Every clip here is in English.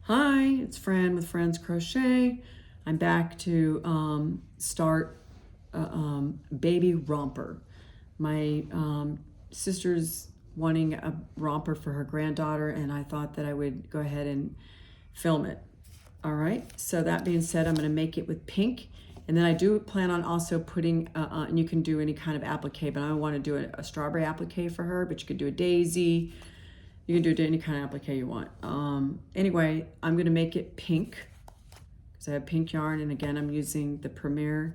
Hi, it's Fran with Fran's Crochet. I'm back to start baby romper. My sister's wanting a romper for her granddaughter, and I thought that I would go ahead and film it. All right, so that being said, I'm going to make it with pink, and then I do plan on also putting, and you can do any kind of applique, but I want to do a strawberry applique for her, but you could do a daisy. You can do any kind of applique you want. Anyway, I'm going to make it pink because I have pink yarn. And again, I'm using the Premier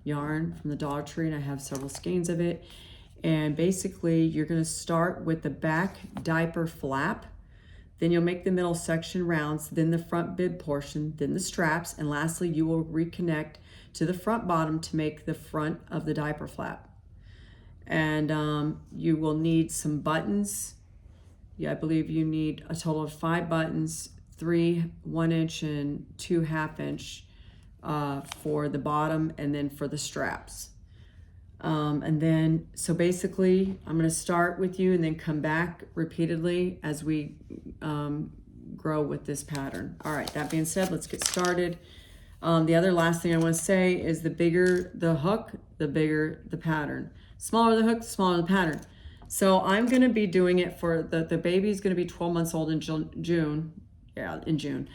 yarn from the Dollar Tree, and I have several skeins of it. And basically, you're going to start with the back diaper flap. Then you'll make the middle section rounds, then the front bib portion, then the straps. And lastly, you will reconnect to the front bottom to make the front of the diaper flap. And you will need some buttons. Yeah, I believe you need a total of 5 buttons, 3 1-inch and 2 1/2-inch for the bottom, and then for the straps. And then, so basically, I'm going to start with you and then come back repeatedly as we grow with this pattern. All right, that being said, let's get started. The other last thing I want to say is the bigger the hook, the bigger the pattern. Smaller the hook, the smaller the pattern. So I'm going to be doing it for the baby's going to be 12 months old in June. Yeah, in June.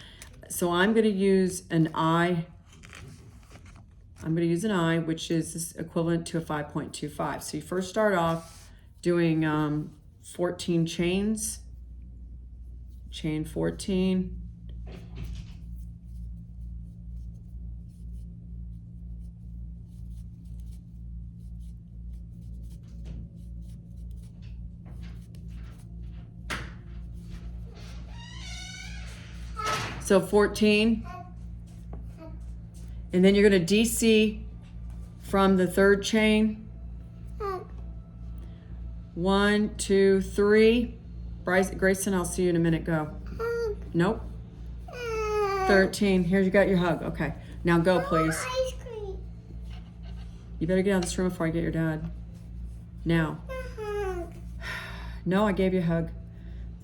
So I'm going to use an I. I'm going to use an I, which is equivalent to a 5.25. So you first start off doing 14 chains. Chain 14. So 14, and then you're going to DC from the 3rd chain. 1, 2, 3. Grayson, I'll see you in a minute. Go. Nope. 13. Here, you got your hug. Okay. Now go, please. You better get out of this room before I get your dad. Now. No, I gave you a hug.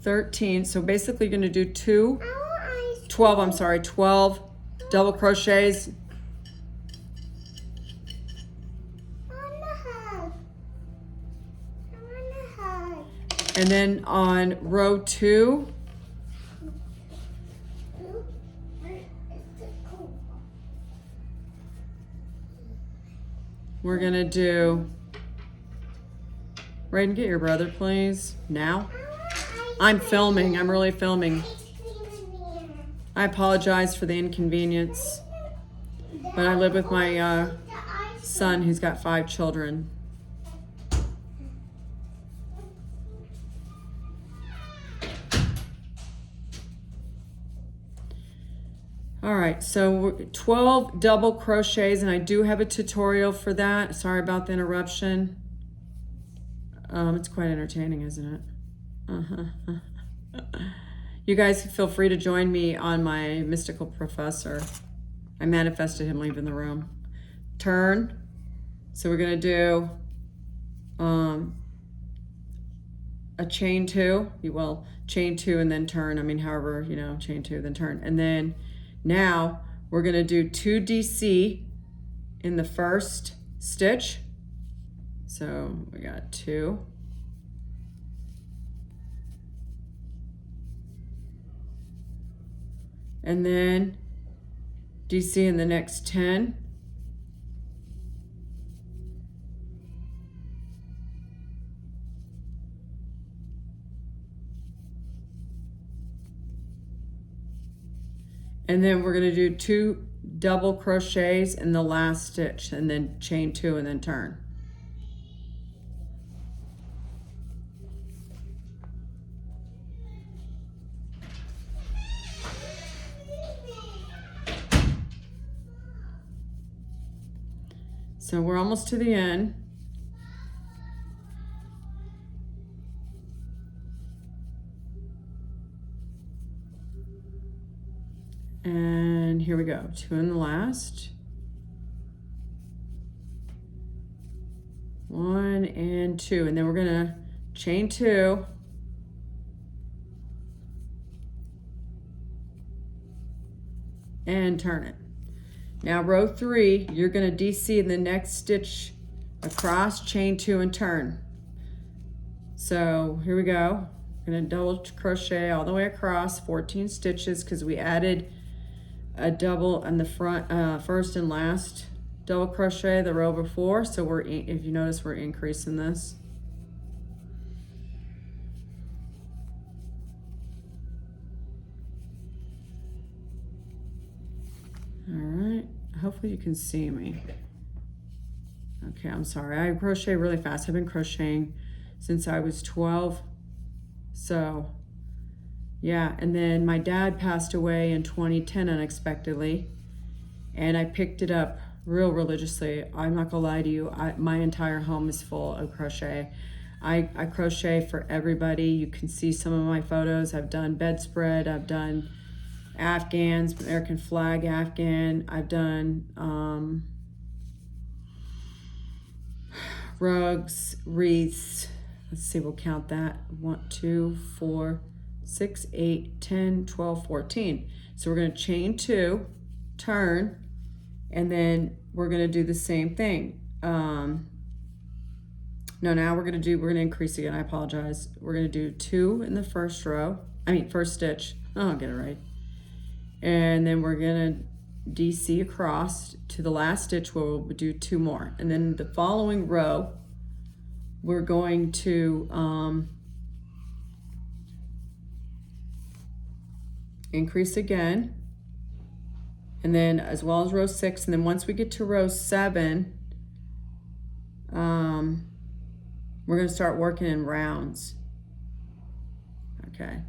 13. So basically, you're going to do 12 double crochets. And then on row 2, we're gonna do, Raiden, get your brother, please. Now. I'm filming, I'm really filming. I apologize for the inconvenience, but I live with my son who's got 5 children. All right, so 12 double crochets, and I do have a tutorial for that. Sorry about the interruption. It's quite entertaining, isn't it? You guys feel free to join me on my mystical professor. I manifested him leaving the room. Turn. So we're going to do a chain 2. You will chain 2 and then turn. I mean, however, chain 2, then turn. And then now we're going to do 2 DC in the first stitch. So we got 2. And then DC in the next 10. And then we're going to do 2 double crochets in the last stitch, and then chain 2 and then turn. So we're almost to the end. And here we go, 2 in the last. 1 and 2, and then we're gonna chain 2. and turn it. Now row 3, you're going to DC in the next stitch across, chain 2 and turn. So here we go. I'm going to double crochet all the way across, 14 stitches, because we added a double on the front, first and last double crochet the row before. So we're, if you notice, we're increasing this. All right, hopefully you can see me. Okay, I'm sorry, I crochet really fast. I've been crocheting since I was 12. So yeah, and then my dad passed away in 2010 unexpectedly, and I picked it up real religiously. I'm not gonna lie to you, my entire home is full of crochet. I crochet for everybody. You can see some of my photos. I've done bedspread, I've done Afghans, American flag Afghan. I've done rugs, wreaths. Let's see, we'll count that. 1, 2, 4, 6, 8, 10, 12, 14. So we're going to chain 2, turn, and then we're going to do the same thing. No, now we're going to increase again. I apologize. We're going to do 2 in the first stitch. Oh, I'll get it right. And then we're gonna DC across to the last stitch where we'll do 2 more. And then the following row, we're going to increase again. And then as well as row 6. And then once we get to row 7, we're gonna start working in rounds. Okay,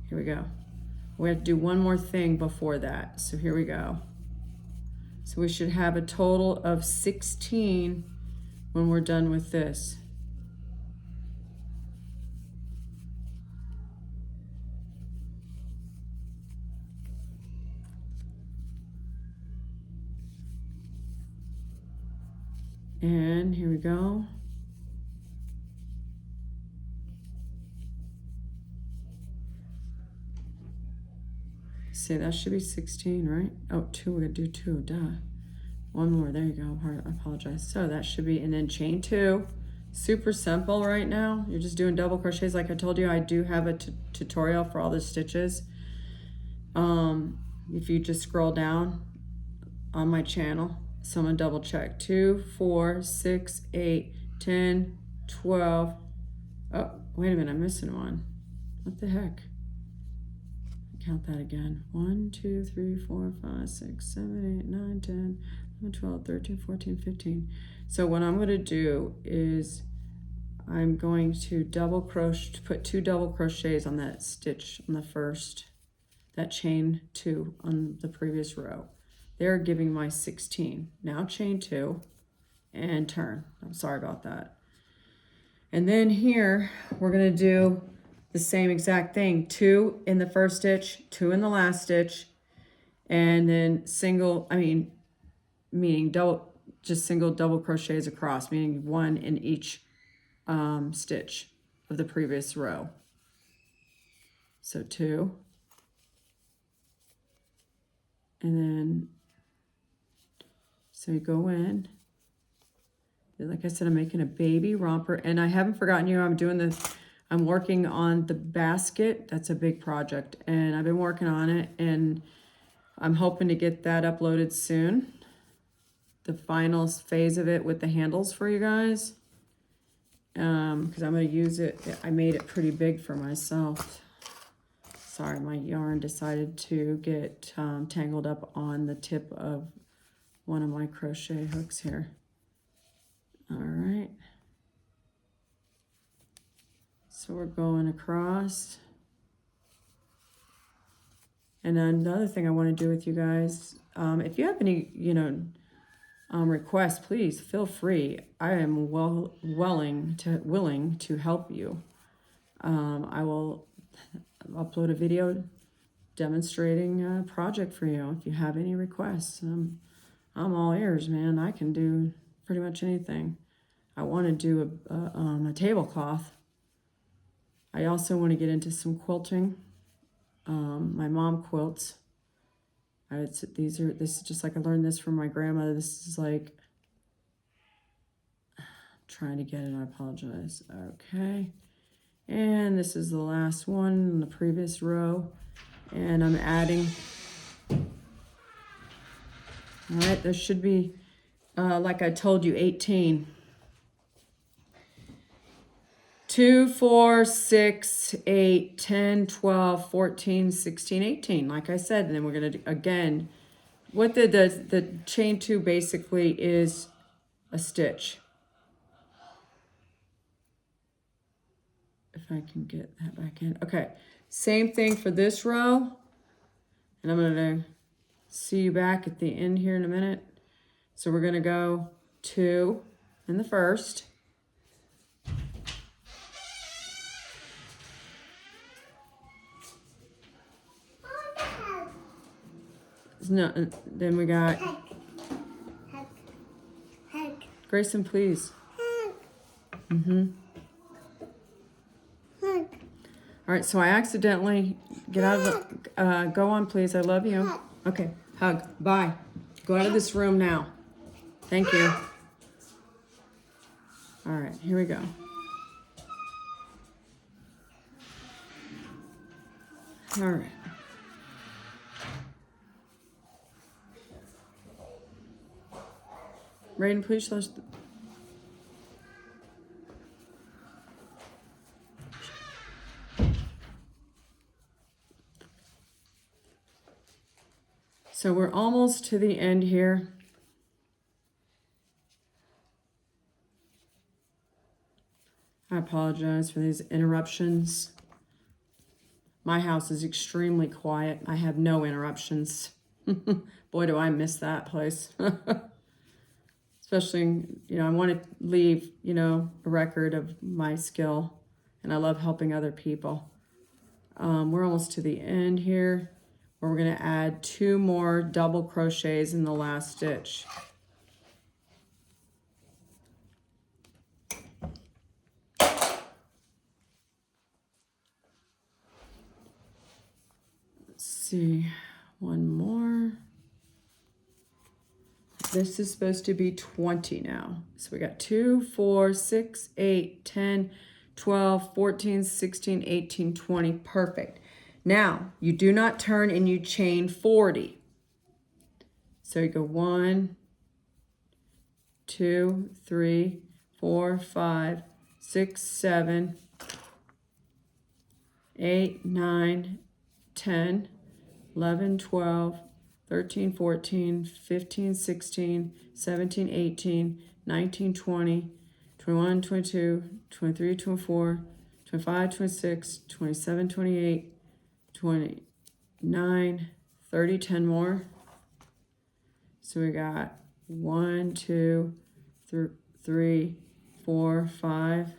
here we go. We have to do one more thing before that. So here we go. So we should have a total of 16 when we're done with this. And here we go. See, that should be 16, right? Oh, 2, we're gonna do 2, duh. One more, there you go, I apologize. So that should be, and then chain 2. Super simple right now. You're just doing double crochets. Like I told you, I do have a tutorial for all the stitches. If you just scroll down on my channel, so I'm gonna double check. 2, 4, 6, 8, 10, 12. Oh, wait a minute, I'm missing one. What the heck? Count that again. 1, 2, 3, 4, 5, 6, 7, 8, 9, 10, 11, 12, 13, 14, 15. So what I'm going to do is I'm going to put 2 double crochets on that stitch on the first, that chain 2 on the previous row. They're giving my 16. Now chain 2 and turn. I'm sorry about that. And then here we're going to do the same exact thing. 2 in the first stitch, 2 in the last stitch, and then single double crochets across, meaning 1 in each stitch of the previous row. So 2, and then, so you go in. Like I said, I'm making a baby romper, and I haven't forgotten you. I'm working on the basket. That's a big project, and I've been working on it, and I'm hoping to get that uploaded soon. The final phase of it with the handles for you guys, because I'm going to use it. I made it pretty big for myself. Sorry, my yarn decided to get tangled up on the tip of one of my crochet hooks here. All right. So we're going across. And then the other thing I want to do with you guys, if you have any, requests, please feel free. I am willing to help you. I will upload a video demonstrating a project for you if you have any requests. I'm all ears, man. I can do pretty much anything. I want to do a tablecloth. I also want to get into some quilting. My mom quilts. This is just like I learned this from my grandmother. This is like, I'm trying to get it, I apologize. Okay. And this is the last one in the previous row. And I'm adding, all right, there should be, like I told you, 18. 2, 4, 6, 8, 10, 12, 14, 16, 18, like I said. And then we're going to do, again, what the chain 2 basically is a stitch. If I can get that back in. Okay, same thing for this row. And I'm going to see you back at the end here in a minute. So we're going to go 2 in the first. No, then we got Grayson, please. All right, so I accidentally get out of the, go on, please. I love you. Okay, hug. Bye. Go out of this room now. Thank you. All right, here we go. All right. Raiden, please show us. So we're almost to the end here. I apologize for these interruptions. My house is extremely quiet. I have no interruptions. Boy, do I miss that place. Especially, I want to leave, a record of my skill. And I love helping other people. We're almost to the end here, where we're going to add 2 more double crochets in the last stitch. Let's see, one more. This is supposed to be 20 now. So we got 2, 4, 6, 8, 10, 12, 14, 16, 18, 20. Perfect. Now, you do not turn and you chain 40. So you go 1, 2, 3, 4, 5, 6, 7, 8, 9, 10, 11, 12, 13, 14, 15, 16, 17, 18, 19, 20, 21, 22, 23, 24, 25, 26, 27, 28, 29, 30, 10 more. So we got 1, 2, 3, 4, 5,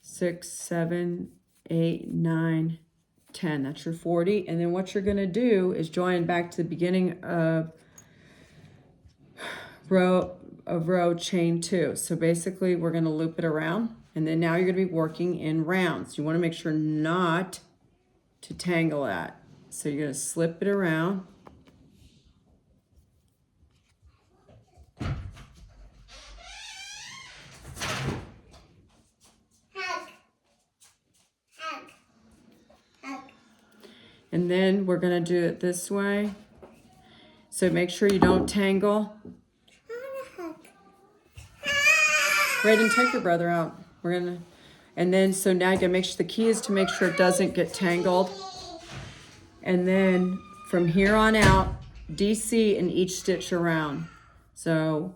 6, 7, 8, 9, 10. That's your 40. And then what you're going to do is join back to the beginning of row chain 2. So basically we're going to loop it around, and then now you're going to be working in rounds. You want to make sure not to tangle that. So you're going to slip it around. And then we're going to do it this way. So make sure you don't tangle. Raiden, take your brother out. And then, so now you gotta make sure, the key is to make sure it doesn't get tangled. And then from here on out, DC in each stitch around. So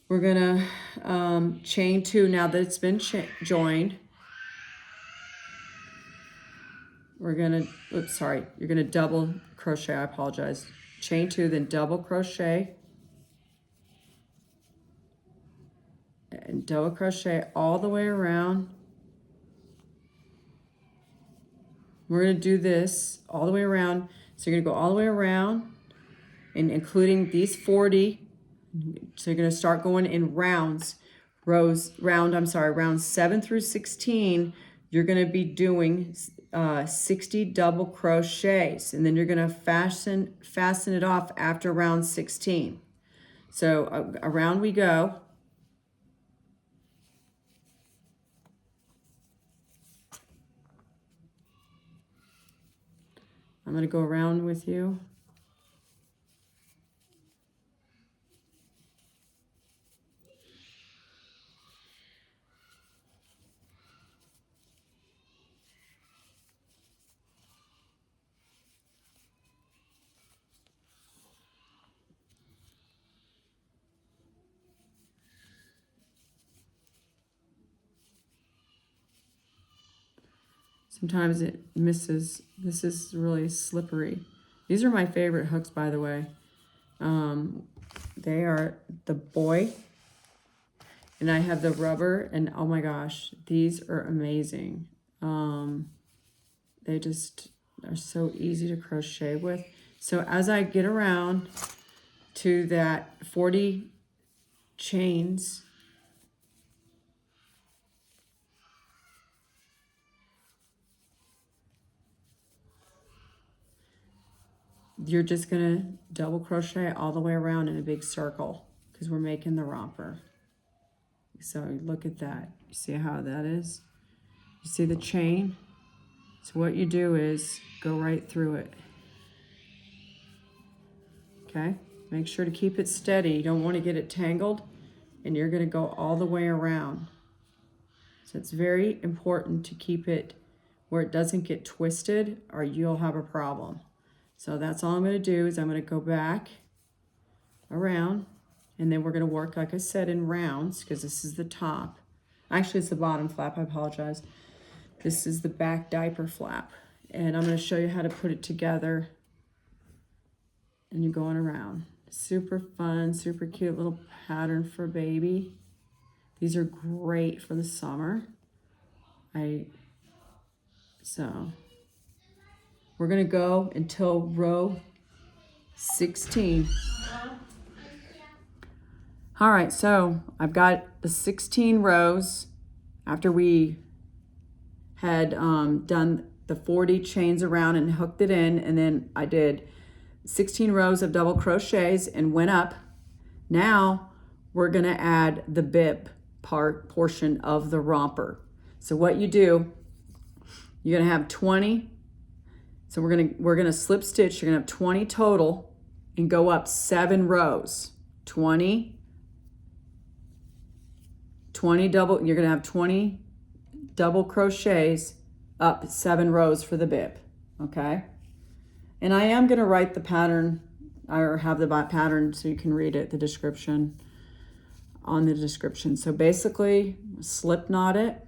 we're gonna chain 2 now that it's been joined. We're gonna, oops, sorry, you're gonna double crochet, I apologize. Chain 2, then double crochet. And double crochet all the way around. We're going to do this all the way around. So you're going to go all the way around, and including these 40. So you're going to start going in rounds. Rounds 7 through 16, you're going to be doing 60 double crochets, and then you're going to fasten it off after round 16. So around we go. I'm going to go around with you. Sometimes it misses. This is really slippery. These are my favorite hooks, by the way. They are the boy, and I have the rubber, and oh my gosh, these are amazing. They just are so easy to crochet with. So as I get around to that 40 chains, you're just gonna double crochet all the way around in a big circle because we're making the romper. So look at that. You see how that is? You see the chain? So what you do is go right through it. Okay? Make sure to keep it steady. You don't want to get it tangled, and you're gonna go all the way around. So it's very important to keep it where it doesn't get twisted or you'll have a problem. So that's all I'm going to do is I'm going to go back around, and then we're going to work, like I said, in rounds because this is the top. Actually, it's the bottom flap. I apologize. This is the back diaper flap. And I'm going to show you how to put it together. And you're going around. Super fun, super cute little pattern for baby. These are great for the summer. So we're going to go until row 16. All right, so I've got the 16 rows after we had done the 40 chains around and hooked it in, and then I did 16 rows of double crochets and went up. Now we're going to add the bib portion of the romper. So what you do, you're going to have 20. So we're going to slip stitch. You're going to have 20 total and go up 7 rows. 20 double, you're going to have 20 double crochets up 7 rows for the bib, okay? And I am going to write the pattern, or have the pattern so you can read it, the description, on the description. So basically, slip knot it,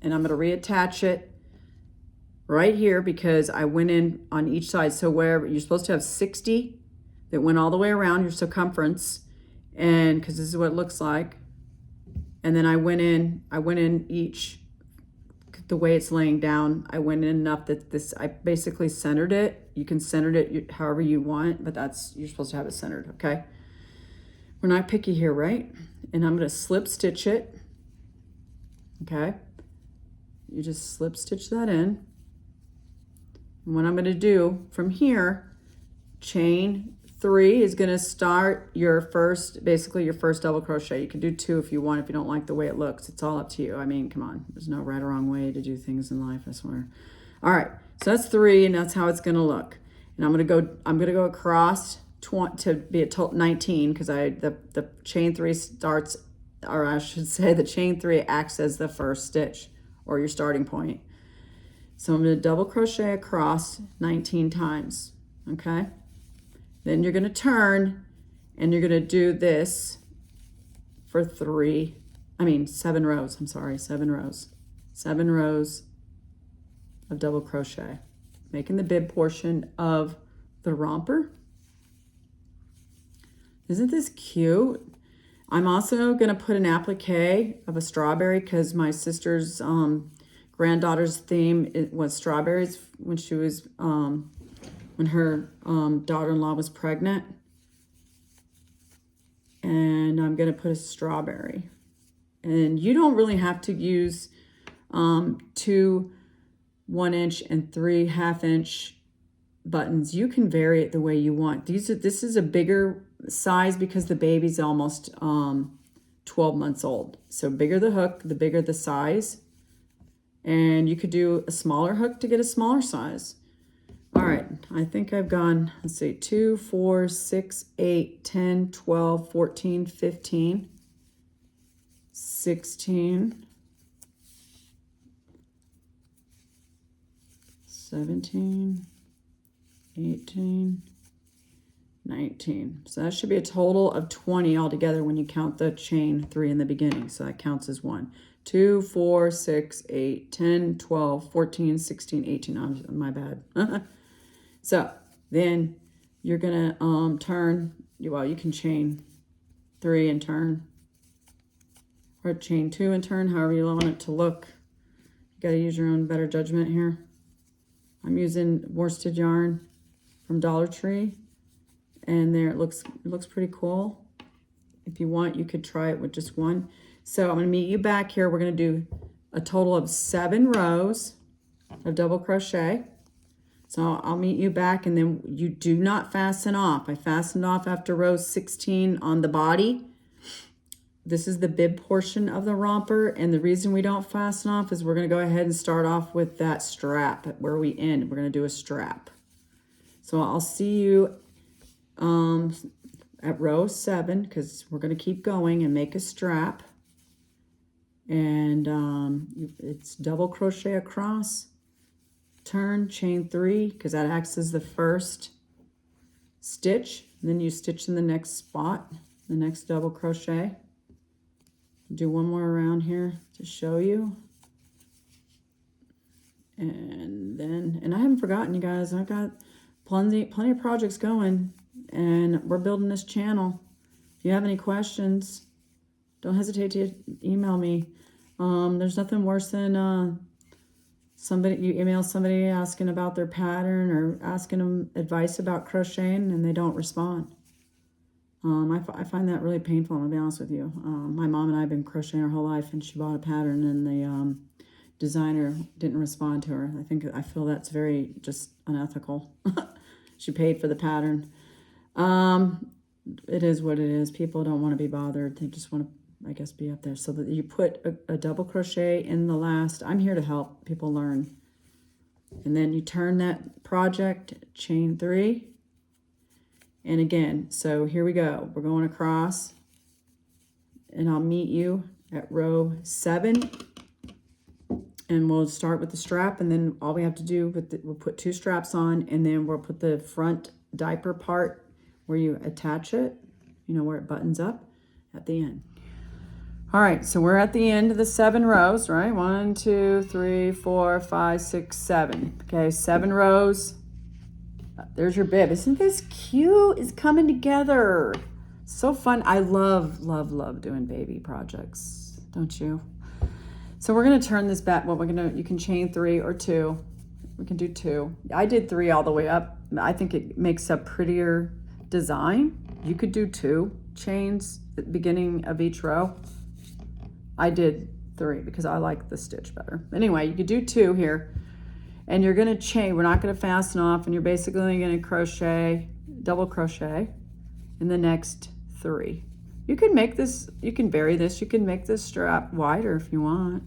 and I'm going to reattach it right here because I went in on each side. So where you're supposed to have 60 that went all the way around your circumference, and because this is what it looks like. And then I went in each, the way it's laying down, I went in enough that I basically centered it. You can center it however you want, but you're supposed to have it centered, okay? We're not picky here, right? And I'm gonna slip stitch it, okay? You just slip stitch that in. And what I'm gonna do from here, chain 3 is gonna start your first, basically your first double crochet. You can do 2 if you want, if you don't like the way it looks. It's all up to you. I mean, come on, there's no right or wrong way to do things in life, I swear. All right, so that's 3, and that's how it's gonna look. And I'm gonna go across to be at 19 because the chain 3 starts, or I should say the chain 3 acts as the first stitch or your starting point. So I'm going to double crochet across 19 times, okay? Then you're going to turn and you're going to do this for 7 rows. I'm sorry, 7 rows. 7 rows of double crochet, making the bib portion of the romper. Isn't this cute? I'm also going to put an applique of a strawberry because my sister's granddaughter's theme was strawberries when she was when her daughter-in-law was pregnant. And I'm going to put a strawberry. And you don't really have to use 2 1 inch and 3 1/2-inch buttons. You can vary it the way you want. This is a bigger size because the baby's almost 12 months old. So bigger the hook, the bigger the size. And you could do a smaller hook to get a smaller size. All right, I think I've gone, let's see, 2, 4, 6, 8, 10, 12, 14, 15, 16, 17, 18, 19. So that should be a total of 20 altogether when you count the chain 3 in the beginning. So that counts as 1. 2, 4, 6, 8, 10, 12, 14, 16, 18. Oh, my bad. So then you're going to turn, well, you can chain 3 and turn, or chain 2 and turn, however you want it to look. You got to use your own better judgment here. I'm using worsted yarn from Dollar Tree, and there it looks pretty cool. If you want, you could try it with just one. So I'm going to meet you back here. We're going to do a total of 7 rows of double crochet. So I'll meet you back, and then you do not fasten off. I fastened off after row 16 on the body. This is the bib portion of the romper, and the reason we don't fasten off is we're going to go ahead and start off with that strap where we end. We're going to do a strap. So I'll see you at row 7, because we're going to keep going and make a strap. And it's double crochet across, turn, chain 3, because that acts as the first stitch. And then you stitch in the next spot, the next double crochet. Do one more around here to show you. And then, and I haven't forgotten, you guys, I've got plenty of projects going, and we're building this channel. If you have any questions, don't hesitate to email me. There's nothing worse than you email somebody asking about their pattern or asking them advice about crocheting and they don't respond. I find that really painful, I'm gonna be honest with you. My mom and I have been crocheting our whole life, and she bought a pattern and the designer didn't respond to her. I feel that's very just unethical. She paid for the pattern. It is what it is. People don't want to be bothered. They just want to, I guess, be up there. So that you put a double crochet in the last. I'm here to help people learn. And then you turn that project, chain 3. And again, so here we go. We're going across, and I'll meet you at row 7. And we'll start with the strap, and then all we have to do we'll put 2 straps on, and then we'll put the front diaper part where you attach it, where it buttons up at the end. All right, so we're at the end of the 7 rows, right? 1, 2, 3, 4, 5, 6, 7. Okay, 7 rows. There's your bib. Isn't this cute? It's coming together. So fun. I love doing baby projects, don't you? So we're going to turn this back. Well, you can chain 3 or 2. We can do 2. I did 3 all the way up. I think it makes a prettier design. You could do 2 chains at the beginning of each row. I did 3 because I like the stitch better. Anyway, you could do 2 here. And you're going to chain. We're not going to fasten off, and you're basically going to crochet, double crochet in the next 3. You can make this, you can vary this, you can make this strap wider if you want.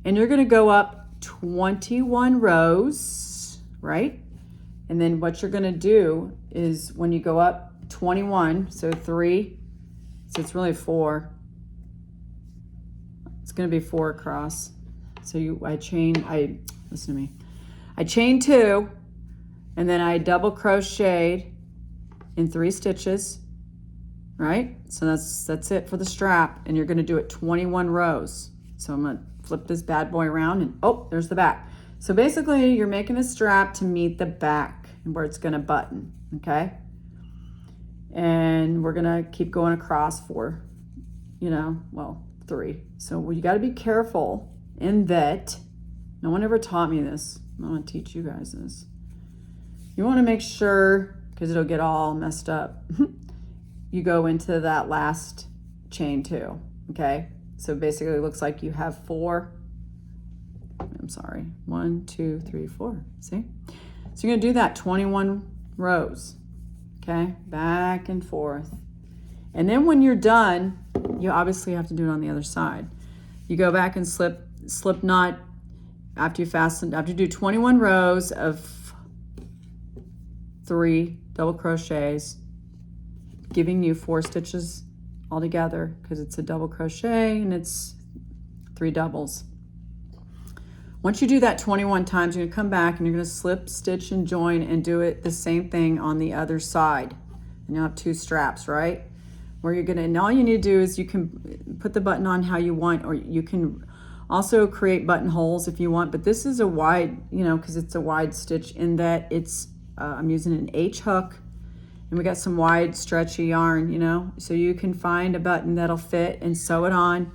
And you're going to go up 21 rows, right? And then what you're going to do is when you go up 21, so 3, so it's really 4. It's going to be 4 across. So listen to me. I chained 2, and then I double crocheted in 3 stitches, right? So that's it for the strap, and you're going to do it 21 rows. So I'm going to flip this bad boy around, and oh, there's the back. So basically, you're making a strap to meet the back and where it's going to button, okay? And we're going to keep going across for, 3. So you got to be careful in that. No one ever taught me this. I want to teach you guys this. You want to make sure, because it'll get all messed up, you go into that last chain 2, okay? So basically it looks like you have 4. I'm I'm sorry, 1, 2, 3, 4, see? So you're gonna do that 21 rows, okay? Back and forth. And then when you're done, you obviously have to do it on the other side. You go back and slip knot after you do 21 rows of 3 double crochets, giving you 4 stitches all together because it's a double crochet and it's 3 doubles. Once you do that 21 times, you're gonna come back and you're gonna slip, stitch, and join and do it the same thing on the other side. And you'll have 2 straps, right? Where you're gonna, and all you need to do is you can put the button on how you want, or you can also create buttonholes if you want, but this is a wide, you know, because it's a wide stitch in that it's, I'm using an H hook, and we got some wide stretchy yarn, you know, so you can find a button that'll fit and sew it on,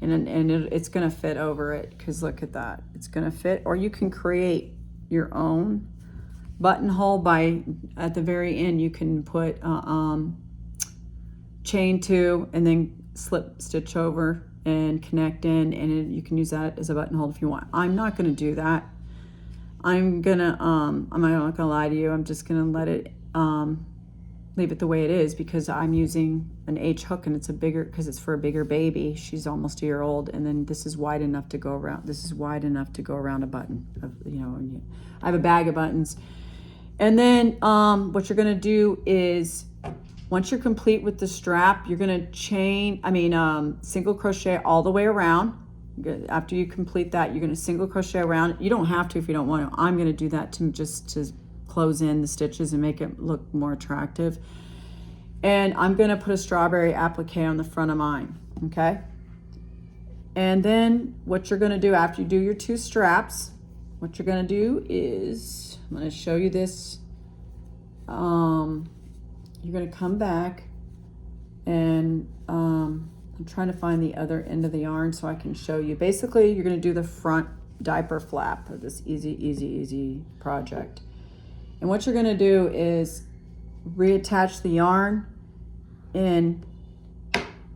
and it's gonna fit over it, because look at that, it's gonna fit. Or you can create your own buttonhole by, at the very end, you can put chain 2 and then slip stitch over and connect in, and you can use that as a buttonhole if you want. I'm not gonna do that. I'm not gonna lie to you, I'm just gonna let it leave it the way it is, because I'm using an H hook, and it's a bigger, because it's for a bigger baby. She's almost a year old, and then this is wide enough to go around. This is wide enough to go around a button. You know, I have a bag of buttons. And then what you're gonna do is, once you're complete with the strap, you're gonna single crochet all the way around. After you complete that, you're gonna single crochet around. You don't have to if you don't want to. I'm gonna do that to close in the stitches and make it look more attractive. And I'm gonna put a strawberry applique on the front of mine, okay? And then what you're gonna do after you do your 2 straps, what you're gonna do is, I'm gonna show you this. You're gonna come back, and I'm trying to find the other end of the yarn so I can show you. Basically, you're gonna do the front diaper flap of this easy project. And what you're gonna do is reattach the yarn in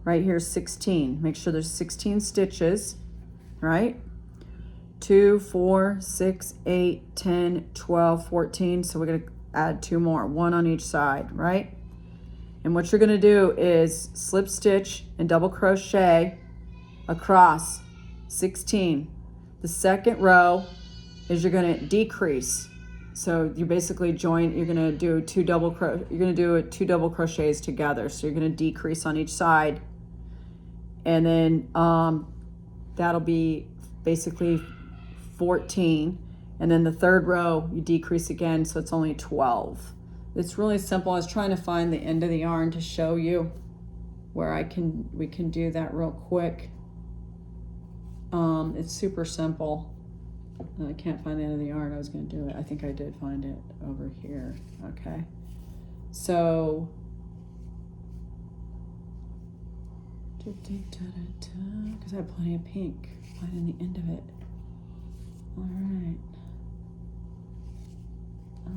right here, 16. Make sure there's 16 stitches, right? 2, 4, 6, 8, 10, 12, 14. So we're gonna add 2 more, 1 on each side, right? And what you're gonna do is slip stitch and double crochet across 16. The second row is you're gonna decrease. So you basically you're gonna do 2 double crochets together. So you're gonna decrease on each side. And then that'll be basically 14. And then the third row, you decrease again, so it's only 12. It's really simple. I was trying to find the end of the yarn to show you where we can do that real quick. It's super simple. I can't find the end of the yarn. I was going to do it. I think I did find it over here. Okay. So, because I have plenty of pink. Finding the end of it. All right. I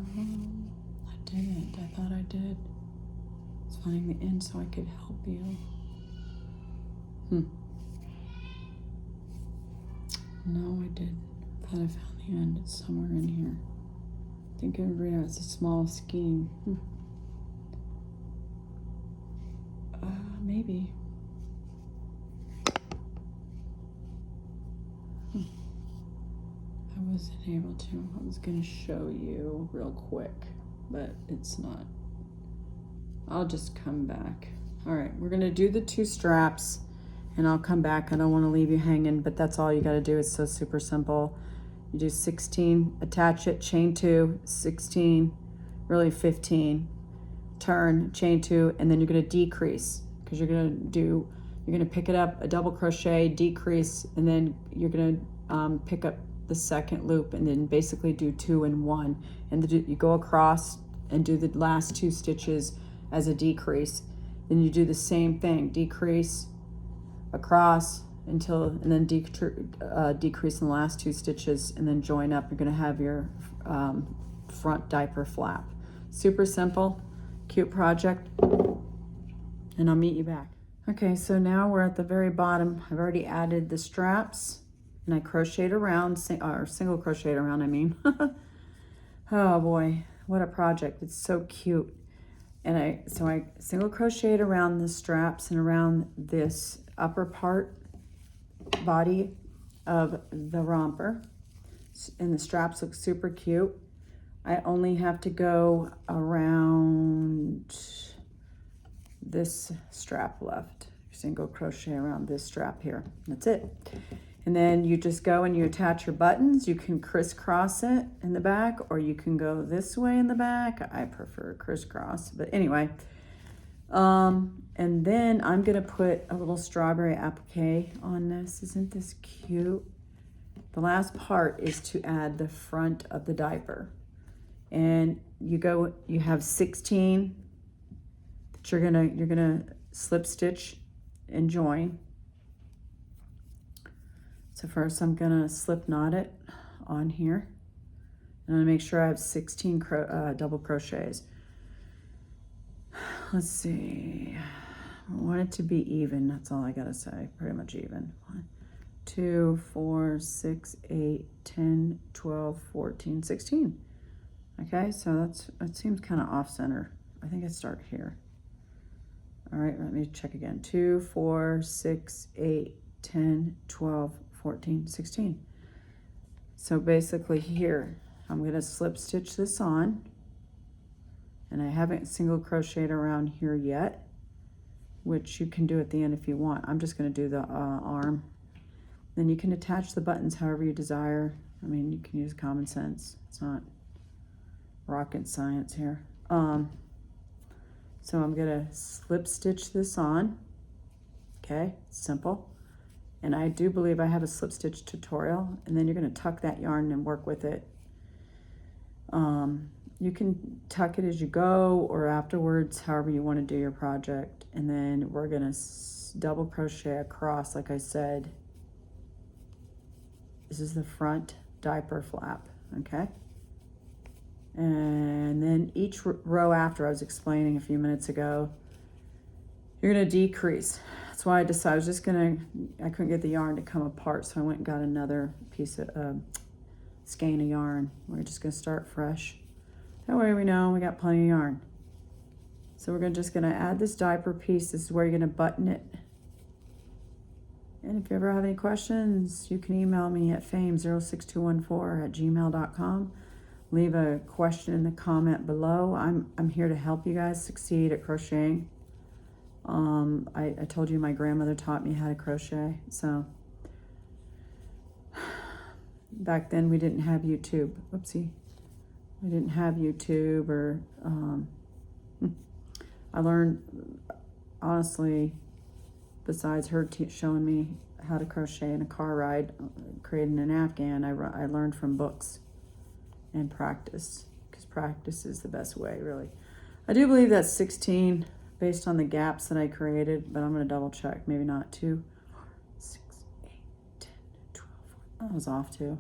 didn't. I thought I did. It's finding the end so I could help you. No, I didn't. I thought I found the end. It's somewhere in here. I think it's a small skein. Maybe. I wasn't able to. I was going to show you real quick, but it's not. I'll just come back. All right, we're going to do the 2 straps, and I'll come back. I don't want to leave you hanging, but that's all you got to do. It's so super simple. You do 16, attach it, chain 2, 16, really 15, turn, chain 2, and then you're going to decrease, because you're going to pick it up, a double crochet, decrease, and then you're going to pick up the second loop, and then basically do 2 and 1, and you go across and do the last 2 stitches as a decrease. Then you do the same thing, decrease, across, and then decrease in the last 2 stitches, and then join up. You're going to have your front diaper flap. Super simple, cute project, and I'll meet you back. Okay, so now we're at the very bottom. I've already added the straps, and I crocheted around, or single crocheted around, I mean. Oh boy, what a project. It's so cute. And I single crocheted around the straps and around this upper part body of the romper. And the straps look super cute. I only have to go around this strap left. Single crochet around this strap here. That's it. And then you just go and you attach your buttons. You can crisscross it in the back, or you can go this way in the back. I prefer crisscross, but anyway. And then I'm gonna put a little strawberry applique on this. Isn't this cute? The last part is to add the front of the diaper. And you have 16 that you're gonna slip stitch and join. So first I'm gonna slip knot it on here. And I'm gonna make sure I have 16 double crochets. Let's see, I want it to be even, that's all I gotta say, pretty much even. 1, 2, 4, 6, 8, 10, 12, 14, 16. Okay, so that seems kind of off center. I think I start here. All right, let me check again. 2, 4, 6, 8, 10, 12, 14, 16. So basically here, I'm gonna slip stitch this on, and I haven't single crocheted around here yet, which you can do at the end if you want. I'm just gonna do the arm. Then you can attach the buttons however you desire. I mean, you can use common sense. It's not rocket science here. So I'm gonna slip stitch this on. Okay, simple. And I do believe I have a slip stitch tutorial, and then you're gonna tuck that yarn and work with it. You can tuck it as you go or afterwards, however you want to do your project. And then we're gonna double crochet across, like I said. This is the front diaper flap, okay? And then each row after, I was explaining a few minutes ago, you're gonna decrease. That's why I decided I couldn't get the yarn to come apart, so I went and got another piece of skein of yarn. We're just gonna start fresh. That way we know we got plenty of yarn. So we're just gonna add this diaper piece. This is where you're gonna button it. And if you ever have any questions, you can email me at fame06214@gmail.com. Leave a question in the comment below. I'm here to help you guys succeed at crocheting. I told you my grandmother taught me how to crochet. So back then we didn't have YouTube. Oopsie. We didn't have YouTube, or I learned, honestly, besides her showing me how to crochet in a car ride, creating an Afghan, I learned from books and practice, because practice is the best way, really. I do believe that's 16 based on the gaps that I created, but I'm going to double check. Maybe not. 2, 4, 6, 8, 10, 12, 14. I was off too.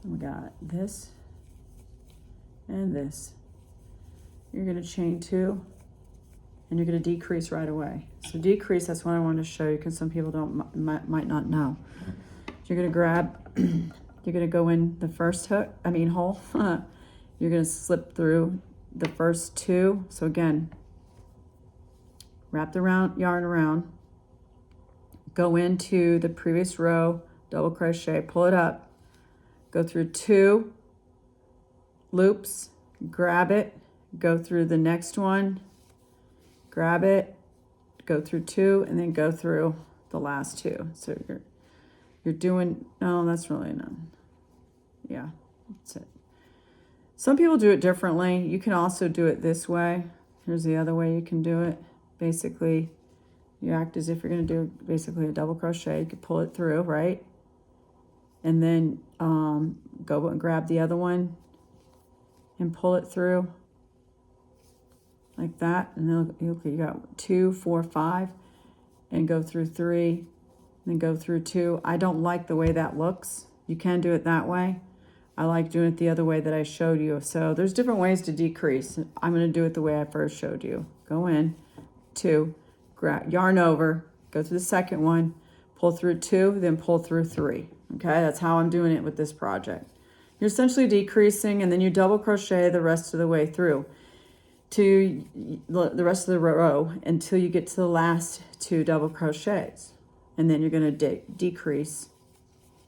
And we got this and this. You're going to chain 2, and you're going to decrease right away. So decrease, that's what I wanted to show you, because some people might not know. You're going to grab, you're going to go in the first hole. You're going to slip through the first 2. So again, wrap the yarn around, go into the previous row, double crochet, pull it up, go through 2 loops, grab it, go through the next one, grab it, go through 2, and then go through the last 2. So you're doing, no, that's really not, yeah, that's it. Some people do it differently. You can also do it this way. Here's the other way you can do it. Basically, you act as if you're going to do basically a double crochet. You can pull it through, right? And then go and grab the other one and pull it through like that. And then you got 2, 4, 5, and go through 3, and then go through 2. I don't like the way that looks. You can do it that way. I like doing it the other way that I showed you. So there's different ways to decrease. I'm going to do it the way I first showed you. Go in, 2, grab, yarn over, go to the second one, pull through 2, then pull through 3. Okay, that's how I'm doing it with this project. You're essentially decreasing, and then you double crochet the rest of the way through to the rest of the row until you get to the last 2 double crochets. And then you're going to decrease.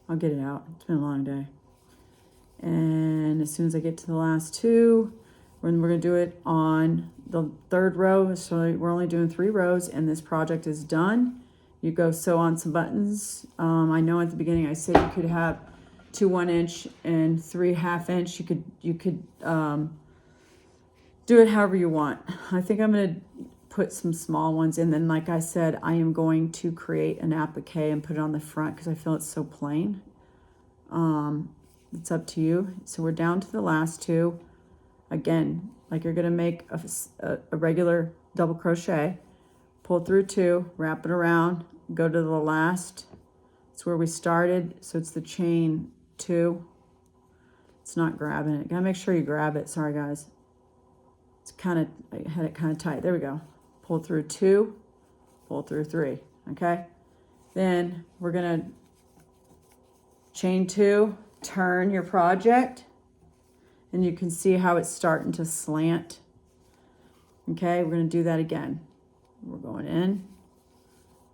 I'll get it out. It's been a long day. And as soon as I get to the last 2, we're going to do it on the 3rd row. So we're only doing 3 rows, and this project is done. You go sew on some buttons. I know at the beginning I said you could have 2 1-inch and 3 1/2 inch. You could do it however you want. I think I'm going to put some small ones in. Then, like I said, I am going to create an applique and put it on the front because I feel it's so plain. It's up to you. So we're down to the last 2. Again, like you're going to make a regular double crochet, pull through 2, wrap it around, go to the last. It's where we started. So it's the chain 2. It's not grabbing it. Gotta make sure you grab it. Sorry, guys. It's kind of, I had it kind of tight. There we go. Pull through 2, pull through 3. Okay. Then we're going to chain 2, turn your project, and you can see how it's starting to slant. Okay. We're going to do that again. We're going in,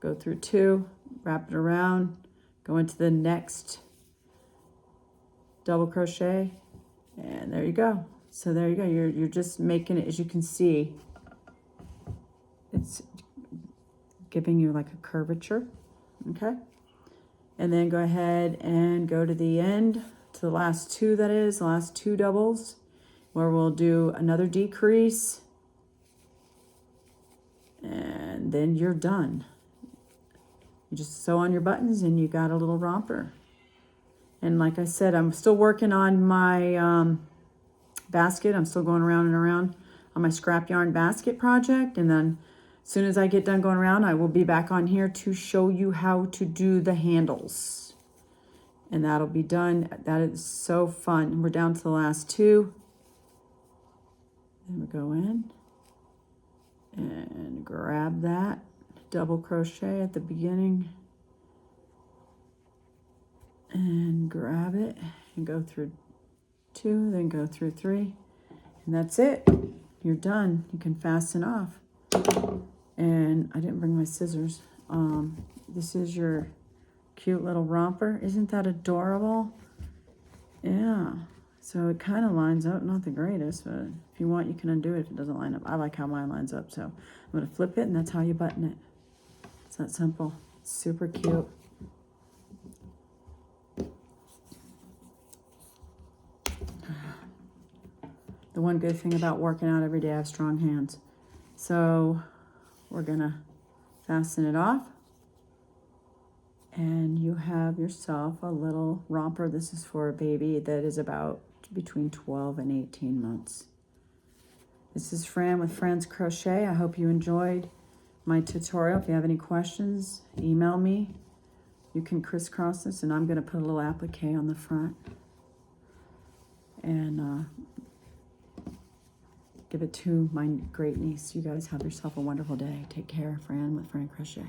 go through 2, wrap it around, go into the next double crochet, and there you go. So there you go. You're just making it, as you can see, it's giving you like a curvature. Okay. And then go ahead and go to the end, to the last 2, that is, the last 2 doubles, where we'll do another decrease. And then you're done. You just sew on your buttons and you got a little romper. And like I said, I'm still working on my basket. I'm still going around and around on my scrap yarn basket project. And then as soon as I get done going around, I will be back on here to show you how to do the handles. And that'll be done. That is so fun. We're down to the last 2. Then we go in and grab that double crochet at the beginning and grab it and go through 2, then go through 3, and that's it. You're done. You can fasten off. And I didn't bring my scissors. This is your cute little romper. Isn't that adorable? Yeah. So it kind of lines up, not the greatest, but if you want, you can undo it if it doesn't line up. I like how mine lines up, so I'm going to flip it, and that's how you button it. It's that simple. It's super cute. The one good thing about working out every day, I have strong hands. So we're going to fasten it off. And you have yourself a little romper. This is for a baby that is about between 12 and 18 months. This is Fran with Fran's Crochet. I hope you enjoyed my tutorial. If you have any questions, email me. You can crisscross this, and I'm going to put a little applique on the front. And give it to my great niece. You guys have yourself a wonderful day. Take care. Fran with Fran Crochet.